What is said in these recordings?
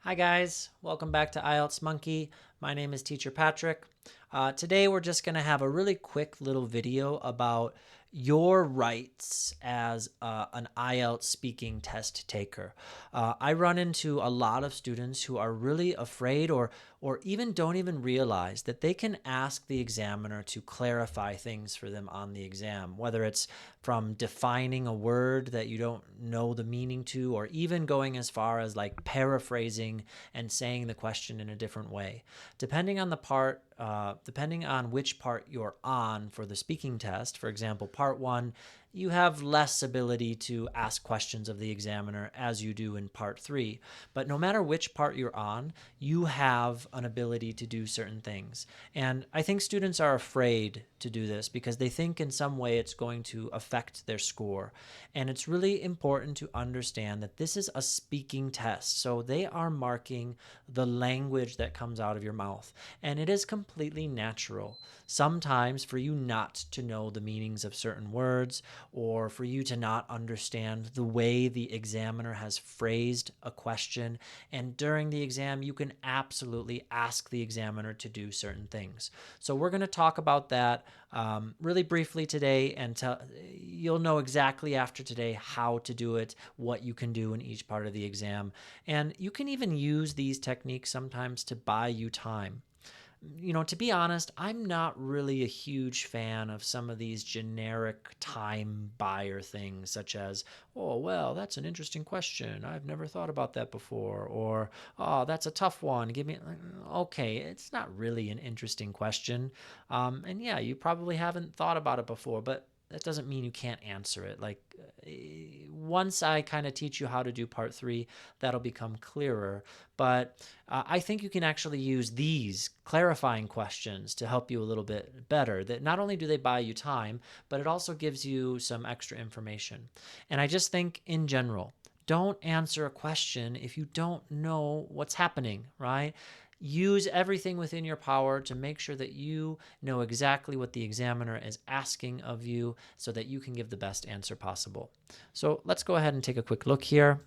Hi guys, welcome back to IELTS Monkey. My name is Teacher Patrick. Today we're just going to have a really quick little video about your rights as an IELTS speaking test taker. I run into a lot of students who are really afraid or even don't even realize that they can ask the examiner to clarify things for them on the exam, whether it's from defining a word that you don't know the meaning to, or even going as far as like paraphrasing and saying the question in a different way. Depending on which part you're on for the speaking test, for example, part one, you have less ability to ask questions of the examiner as you do in part three. But no matter which part you're on, you have an ability to do certain things. And I think students are afraid to do this because they think in some way it's going to affect their score. And it's really important to understand that this is a speaking test. So they are marking the language that comes out of your mouth. And it is completely natural sometimes for you not to know the meanings of certain words, or for you to not understand the way the examiner has phrased a question. And during the exam, you can absolutely ask the examiner to do certain things. So we're going to talk about that really briefly today, and you'll know exactly after today how to do it, what you can do in each part of the exam. And you can even use these techniques sometimes to buy you time. To be honest, I'm not really a huge fan of some of these generic time buyer things, such as, oh, well, that's an interesting question. I've never thought about that before. Or, oh, that's a tough one. Give me, okay, it's not really an interesting question. And yeah, you probably haven't thought about it before, but that doesn't mean you can't answer it. Like, once I kind of teach you how to do part three, that'll become clearer. But I think you can actually use these clarifying questions to help you a little bit better. That not only do they buy you time, but it also gives you some extra information. And I just think in general, don't answer a question if you don't know what's happening, right? Use everything within your power to make sure that you know exactly what the examiner is asking of you so that you can give the best answer possible. So let's go ahead and take a quick look here.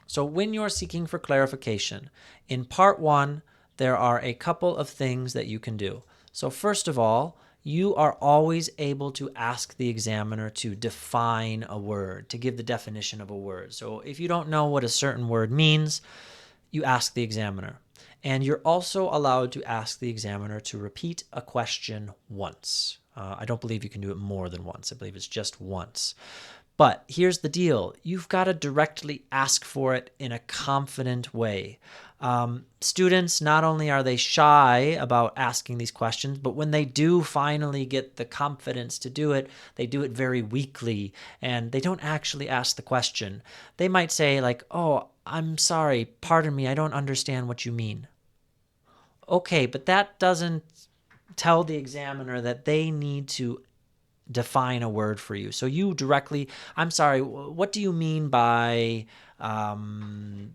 So when you're seeking for clarification, in part one, there are a couple of things that you can do. So first of all, you are always able to ask the examiner to define a word, to give the definition of a word. So if you don't know what a certain word means, you ask the examiner. And you're also allowed to ask the examiner to repeat a question once. I don't believe you can do it more than once. I believe it's just once. But here's the deal. You've got to directly ask for it in a confident way. Students, not only are they shy about asking these questions, but when they do finally get the confidence to do it, they do it very weakly, and they don't actually ask the question. They might say like, oh, I'm sorry, pardon me, I don't understand what you mean. Okay, but that doesn't tell the examiner that they need to define a word for you. So you directly, I'm sorry, what do you mean by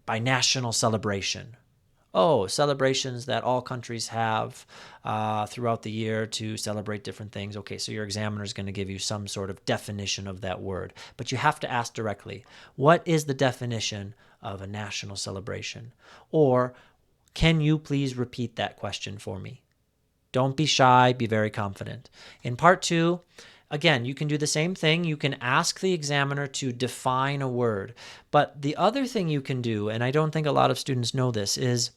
national celebration? Oh, celebrations that all countries have throughout the year to celebrate different things. Okay, so your examiner is going to give you some sort of definition of that word, but you have to ask directly, what is the definition of a national celebration? Or can you please repeat that question for me? Don't be shy, be very confident. In part two, again, you can do the same thing. You can ask the examiner to define a word. But the other thing you can do, and I don't think a lot of students know this, is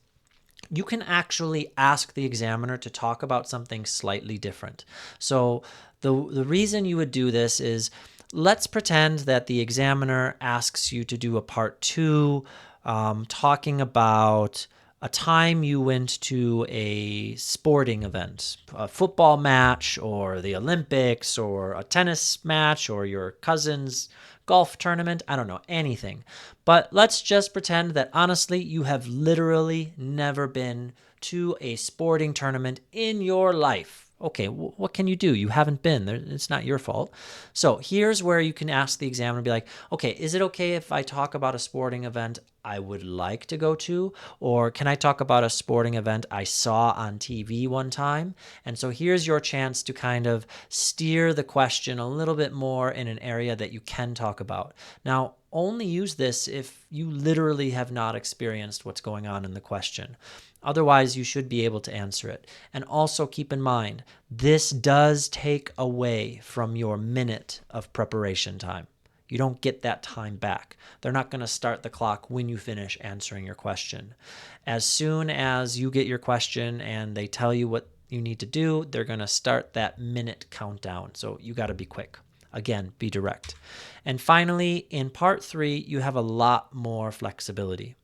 you can actually ask the examiner to talk about something slightly different. So the reason you would do this is, let's pretend that the examiner asks you to do a part two talking about a time you went to a sporting event, a football match or the Olympics or a tennis match or your cousin's golf tournament. I don't know, anything. But let's just pretend that honestly, you have literally never been to a sporting tournament in your life. Okay, what can you do? You haven't been there. It's not your fault. So here's where you can ask the examiner, be like, okay, is it okay if I talk about a sporting event I would like to go to? Or can I talk about a sporting event I saw on TV one time? And so here's your chance to kind of steer the question a little bit more in an area that you can talk about. Now, only use this if you literally have not experienced what's going on in the question. Otherwise, you should be able to answer it. And also keep in mind, this does take away from your minute of preparation time. You don't get that time back. They're not going to start the clock when you finish answering your question. As soon as you get your question and they tell you what you need to do, they're going to start that minute countdown. So you got to be quick. Again, be direct. And finally, in part 3, you have a lot more flexibility.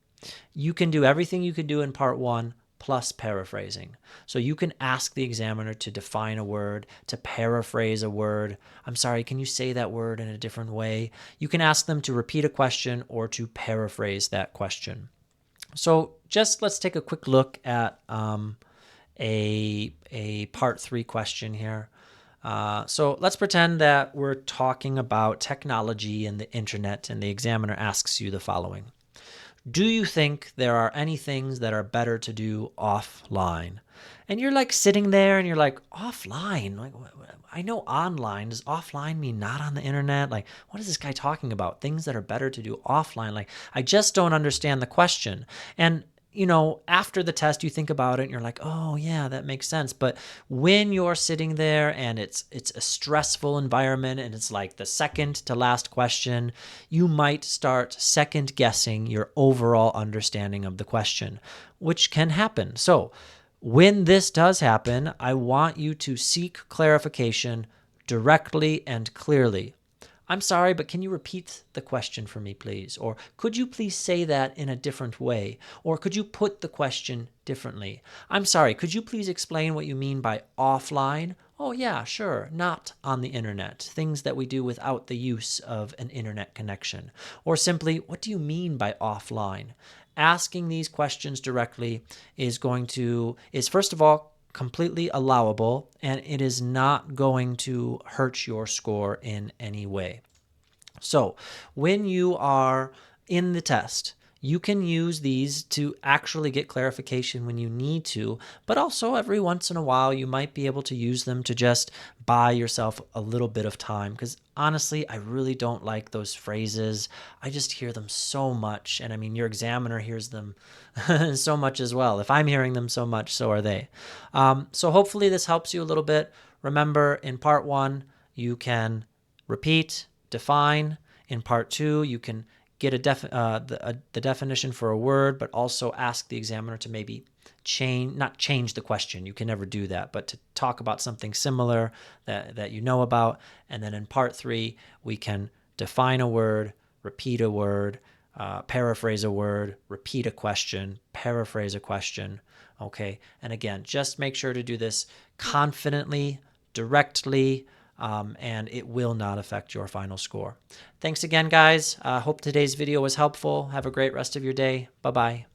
You can do everything you could do in part 1 plus paraphrasing. So you can ask the examiner to define a word, to paraphrase a word. I'm sorry, can you say that word in a different way? You can ask them to repeat a question or to paraphrase that question. So just let's take a quick look at a part 3 question here. So let's pretend that we're talking about technology and the internet, and the examiner asks you the following. Do you think there are any things that are better to do offline? And you're like sitting there and you're like, offline? Like, I know online. Does offline mean not on the internet? Like, what is this guy talking about? Things that are better to do offline? Like, I just don't understand the question. And after the test, you think about it and you're like, oh yeah, that makes sense. But when you're sitting there and it's a stressful environment and it's like the second to last question, you might start second guessing your overall understanding of the question, which can happen. So when this does happen, I want you to seek clarification directly and clearly. I'm sorry, but can you repeat the question for me, please? Or could you please say that in a different way? Or could you put the question differently? I'm sorry, could you please explain what you mean by offline? Oh yeah, sure, not on the internet. Things that we do without the use of an internet connection. Or simply, what do you mean by offline? Asking these questions directly is first of all, completely allowable, and it is not going to hurt your score in any way. So when you are in the test, you can use these to actually get clarification when you need to, but also every once in a while you might be able to use them to just buy yourself a little bit of time, because honestly, I really don't like those phrases. I just hear them so much, and I mean, your examiner hears them so much as well. If I'm hearing them so much, so are they. So hopefully this helps you a little bit. Remember, in part 1, you can repeat, define. In part 2, you can get the definition for a word, but also ask the examiner to maybe not change the question. You can never do that, but to talk about something similar that you know about. And then in part 3, we can define a word, repeat a word, paraphrase a word, repeat a question, paraphrase a question. Okay. And again, just make sure to do this confidently, directly, and it will not affect your final score. Thanks again, guys. Hope today's video was helpful. Have a great rest of your day. Bye-bye.